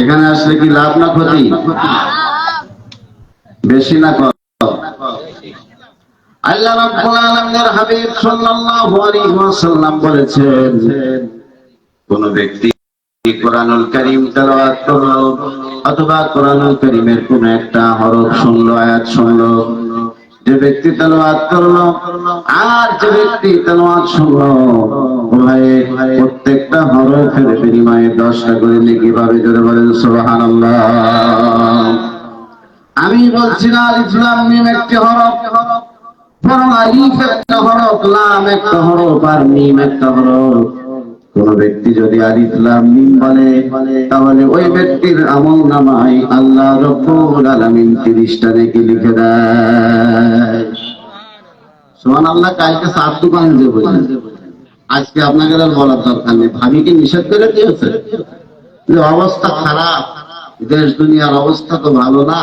এখানে আসলে কি লাভ না ক্ষতি? বেশি না কম? আল্লাহ রাব্বুল আলামিনের হাবিব সাল্লাল্লাহু আলাইহি ওয়াসাল্লাম বলেছেন, কোন ব্যক্তি কোরআনুল কারীম তেলাওয়াত করলো অথবা কোরআনুল কারীমের কোন একটা হরফ শুনলো, আয়াত শুনলো, যে ব্যক্তি তেলাওয়াত করলো আর যে ব্যক্তি তেলাওয়াত শুনলো, প্রত্যেকটা হরফের বিনিময়ে 10টা করে নেকি পাবে। জোরে বলেন সুবহানাল্লাহ। আমি বলছি না আলিফ লাম মিম একটি হরফ, বরং আলিফ একটা হরফ, লাম একটা হরফ আর মিম একটা হরফ। কোন ব্যক্তি যদি আলিফ লাম মিম বলে তাহলে ওই ব্যক্তির আমল নামায় আল্লাহ রাব্বুল আলামিন 30টা নেকি লিখে দেয়। সুবহানাল্লাহ। কালকে চার দোকান যে বললেন, আজকে আপনাকে আর বলার দরকার নেই। ভাবিকে নিষেধ করে দিয়েছে যে অবস্থা খারাপ, দেশ দুনিয়ার অবস্থা তো ভালো না,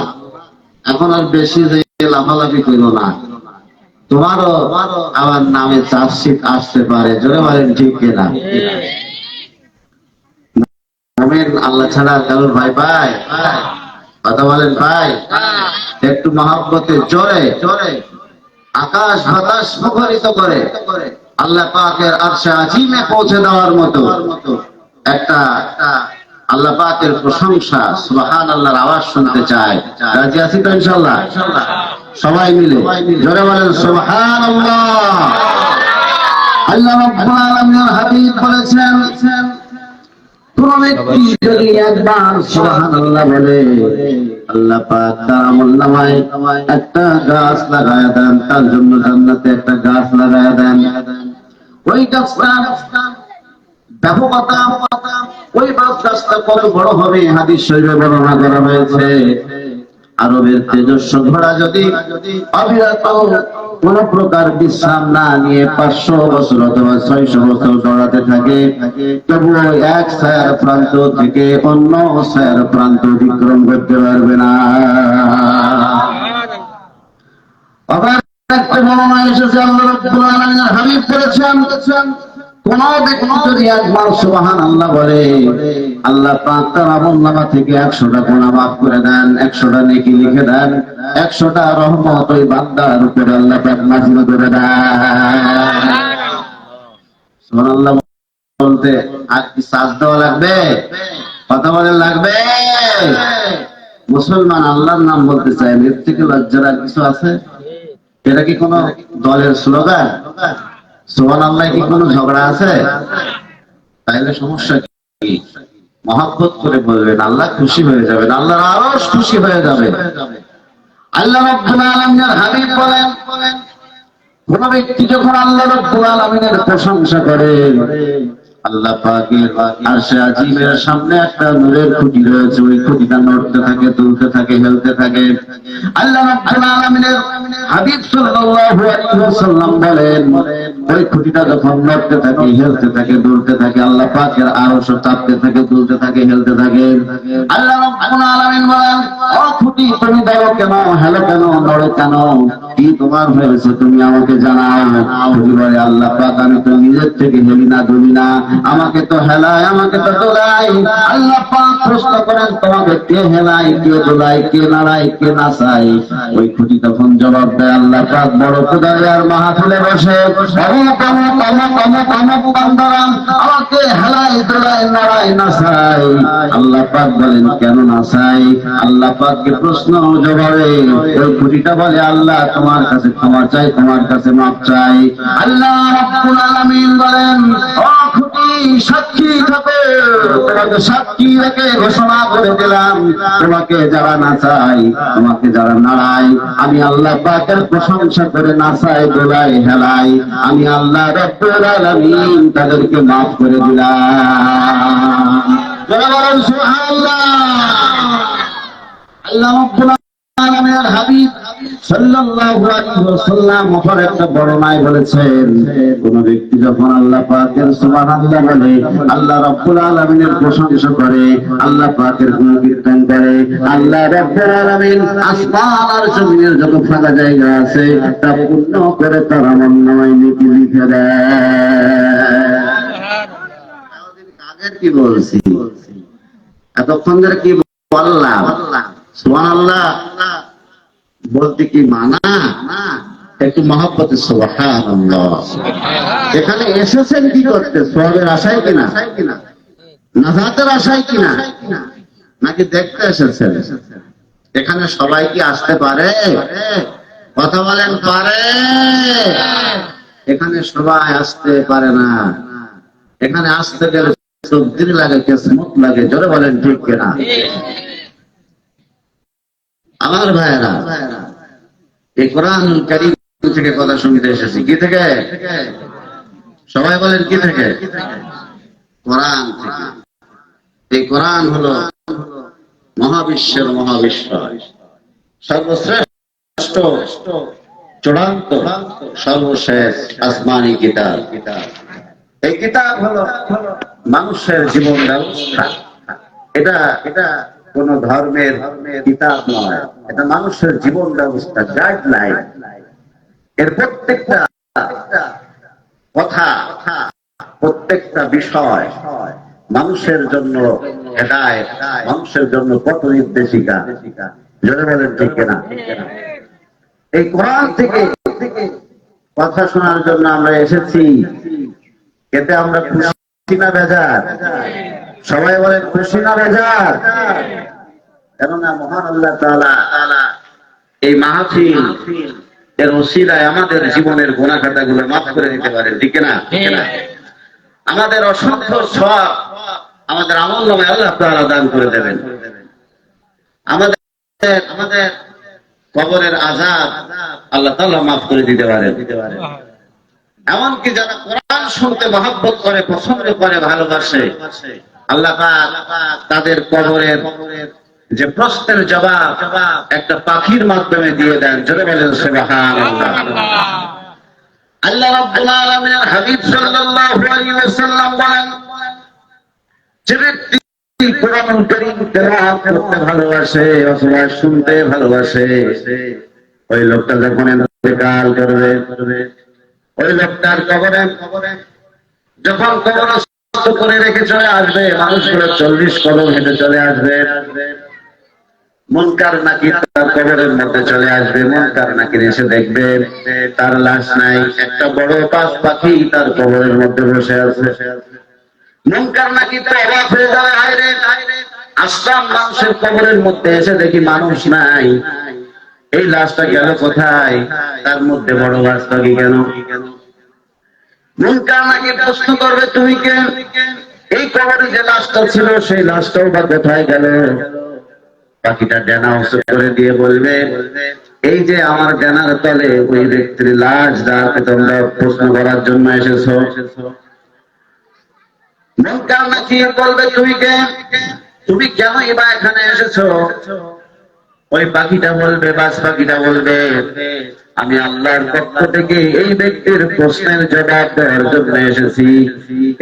এখন আর বেশি যে লাফালাফি করো না, তোমারও আমার নামে চার্জশিট আসতে পারে। জোরে বলেন ঠিক কিনা? আল্লাহ ছাড়া কারোর ভাই ভাই কথা বলেন ভাই, একটু মহব্বতে জোরে জোরে আকাশ বাতাস মুখরিত করে আল্লাহ পাকের আরশে আজিমে পৌঁছে দেওয়ার মতো একটা আল্লাহ পাকের প্রশংসা সুবহানাল্লাহর আওয়াজ শুনতে চাই। রাজি আছি তো ইনশাআল্লাহ? সবাই মিলে জোরে বলেন সুবহানাল্লাহ। আল্লাহ রাব্বুল আলামিনের হাবিব বলেছেন, কোন ব্যক্তি যদি একবার সুবহানাল্লাহ বলে, আল্লাহ পাক তার আমলনামায় একটা গাছ লাগায়া দেন, তার জন্য জান্নাতে একটা গাছ লাগায়া দেন। ওই গাছটা ব্যাপকতা, ওই গাছটা কত বড় হবে হাদিস শরীফে বর্ণনা করা হয়েছে। আরবের তেজস্ব ঘোড়া যদি অবিরত কোন প্রকার বিশ্রাম না নিয়ে 500 বছর অথবা 600 বছর দৌড়াতে থাকে, তবুও এক ছায়ার প্রান্ত থেকে অন্য ছায়ার প্রান্ত অতিক্রম করতে পারবে না। আবার একটা বর্ণনা এসেছে, আল্লাহ রাব্বুল আলামিনের হাবিব বলেছেন, কোন ব্যক্তি যদি একবার সুবহানাল্লাহ বলে, আল্লাহ পাক তার আমলনামা থেকে 100টা গুনাহ মাফ করে দেন, 100টা নেকি লিখে দেন, 100টা রহমত ওই বান্দার উপরে আল্লাহ পাক নাযিল করে দেন। সুবহানাল্লাহ বলতে আর কি সাজ দেওয়া লাগবে? কথা বলেন লাগবে? মুসলমান আল্লাহর নাম বলতে চায়, এর থেকে লজ্জার আর কিছু আছে? এটা কি কোন দলের স্লোগান? সুবহানাল্লাহ কি কোনো ঝগড়া আছে? তাইলে সমস্যা কি? মহব্বত করে বলবেন, আল্লাহ খুশি হয়ে যাবেন, আল্লাহর আরশ খুশি হয়ে যাবে। আল্লাহ রাব্বুল আলামিনের হাবিব বলেন, কোন ব্যক্তি যখন আল্লাহ রাব্বুল আলামিনের প্রশংসা করে, আল্লাহ পাকের আরশে আজিমের সামনে একটা নূরের খুঁটি রয়েছে, ওই খুঁটিটা নড়তে থাকে, দুলতে থাকে, হেলতে থাকে। আল্লাহ রাব্বুল আলামিনের হাবিব সাল্লাল্লাহু আলাইহি ওয়াসাল্লাম বলেন, ওই খুঁটিটা যখন নড়তে থাকে, হেলতে থাকে, দুলতে থাকে, আল্লাহ পাকের আরশ চাপতে থাকে, দুলতে থাকে, হেলতে থাকে। আল্লাহ রাব্বুল আলামিন বলেন, ও খুঁটি তুমি দাও কেন, হেলো কেন, নড়ে কেন, কি তোমার হয়েছে তুমি আমাকে জানাও। খুঁটি বলে, আল্লাহ পাক আমি তো নিজের থেকে হেলি না, দুলি না, আমাকে তো হেলায়, আমাকে তো দোলাই। আল্লাহ পাক প্রশ্ন করেন, তোমাকে কে হেলায়, কে দোলাই, কে নাড়ায়, কে নাচায়? ওই খুঁটি তখন জবাব দেয়, আল্লাহ পাক বড় খুদারে আর মাহফিলে বসে আমাকে হেলায়, দোলায়, নাড়ায়, নাচায়। আল্লাহ পাক বলেন, কেন নাচাই? আল্লাহ পাককে প্রশ্ন জবাবে ওই খুঁটিটা বলে, আল্লাহ তোমার কাছে ক্ষমা চাই, তোমার কাছে মাফ চাই। আল্লাহ রাব্বুল আলামিন বলেন, ও খুঁটি সাক্ষী থাকো, তোমাকে সাক্ষী রেখে ঘোষণা করে দিলাম, তোমাকে যারা নাচাই, তোমাকে যারা নাড়াই, আমি আল্লাহ পাকের প্রশংসা করে নাচাই, দোলাই, হেলাই, আমি আল্লাহ রাব্বুল আলামিন তাদেরকে মাফ করে দিলাম। যারা বলেন সুবহানাল্লাহ। আল্লাহ রাব্বুল আলামিনের হাবিব সাল্লাল্লাহু আলাইহি ওয়াসাল্লাম অপর একটা বর্ণনায় বলেছেন, কোন ব্যক্তি যখন আল্লাহ পাকের সুবহানাল্লাহ বলে, আল্লাহ রাব্বুল আলামিনের প্রশংসা করে, আল্লাহ পাকের গুণকীর্তন করে, আল্লাহ রাব্বুল আলামিন আসমান আর জমিনের যত ফাঁকা জায়গা আছে তা পূর্ণ করে তার আমলনামায় নেকি লিখে দেয়। কি বলছি? এতক্ষণ ধরে কি বললাম? সুবহানাল্লাহ বলতে কি মানা? একটু মহব্বতে সুবহানাল্লাহ। এখানে এসেছেন কি করতে? সওয়াবের আশায় কিনা, নাজাতের আশায় কিনা, নাকি দেখতে এসেছেন? এখানে সবাই কি আসতে পারে? কথা বলেন, পারে? এখানে সবাই আসতে পারে না। এখানে আসতে গেলে তকদির লাগে, কিসমত লাগে। জোরে বলেন ঠিক কিনা? আমার ভাইয়েরা, এই কোরআন কারীম থেকে কথা শুনতে এসেছি। কি থেকে? সবাই বলেন কি থেকে? কোরআন থেকে। এই কোরআন হলো মহাবিশ্বের মহাবিশ্বয়, সর্বশ্রেষ্ঠ, চূড়ান্ত, সর্বশেষ আসমানি কিতাব। এই কিতাব হলো মানুষের জীবন ব্যবস্থা। এটা কোন ধর্মের কিতাব নয়, এটা মানুষের জীবন ব্যবস্থা, গাইডলাইন। এর প্রত্যেকটা কথা, প্রত্যেকটা বিষয় মানুষের জন্য হেদায়েত, মানুষের জন্য পথ নির্দেশিকা। জোরে বলেন ঠিক কিনা? এই কোরআন থেকে কথা শোনার জন্য আমরা এসেছি। এতে আমরা খুশি না বেজার? সবাই বলেন খুশি না বেজার? কেননা মহান আল্লাহ তাআলা এই মাহফিল এর ওসিলায় আমাদের জীবনের গুনাহ খাতাগুলো মাফ করে দিতে পারেন, ঠিক না? আমাদের অসংখ্য সওয়াব আমাদের আমলনামায় আল্লাহ তাআলা দান করে দেবেন। আমাদের কবরের আযাব আল্লাহ তাআলা মাফ করে দিতে পারেন। এমনকি যারা কোরআন শুনতে মহব্বত করে, পছন্দ করে, ভালোবাসে, আল্লাহ পাক তাদের কবরের যে প্রশ্নের জবাব একটা পাখির মাধ্যমে দিয়ে দেন। জোরে বলেন সুবহানাল্লাহ। আল্লাহ রাব্বুল আলামিনের হাবিব সাল্লাল্লাহু আলাইহি ওয়াসাল্লাম বলেন, যে ব্যক্তি কোরআন কারীম তেলাওয়াত করতে ভালোবাসে অথবা শুনতে ভালোবাসে, ওই লোকটা যখন ইন্তেকাল করবে, ওই লোকটার কবরে যখন কবরস্থ করে রেখে চলে আসবে, মানুষগুলো 40 কদম হেঁটে চলে আসবে। মুনকার নাকির তার কবরের মধ্যে চলে আসবে। মুনকার নাকির এসে দেখবে তার লাশ নাই, একটা বড় পাখি তার কবরের মধ্যে বসে আছে। মুনকার নাকির তো অবাক হয়ে যাবে, হায় রে, আসলাম মানুষের কবরের মধ্যে, এসে দেখি মানুষ নাই, এই লাশটা গেল কোথায়? তার মধ্যে বড় পাখি কেন? মুনকার নাকির প্রশ্ন করবে, তুমি কে? এই কবরে যে লাশটা ছিল সেই লাশটাও বা কোথায় গেল? পাখিটা ডানা উঁচু করে দিয়ে বলবে, এই যে আমার ডানার তলে ওই ব্যক্তির লাশ, যাকে তোমরা প্রশ্ন করার জন্য এসেছো। মুনকার নাকির বলবে, তুমি কে? তুমি কেনই বা এখানে এসেছো? ওই পাখিটা বলবে, বাজ পাখিটা বলবে, আমি আল্লাহর পক্ষ থেকে এই ব্যক্তির প্রশ্নের জবাব দেওয়ার জন্য এসেছি।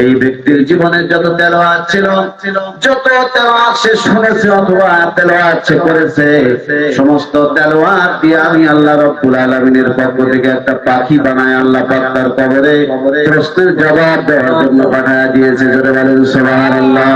এই ব্যক্তির জীবনে যত তেলাওয়াত ছিল, যত তেলাওয়াত সে শুনেছে অথবা তেলাওয়াত সে করেছে, সমস্ত তেলাওয়াত দিয়ে আমি আল্লাহ রাব্বুল আলামিনের পক্ষ থেকে একটা পাখি বানায় আল্লাহ পাক তার কবরে প্রশ্নের জবাব দেওয়ার জন্য পাঠায় দিয়েছে। জোরে বলেন সুবহানাল্লাহ।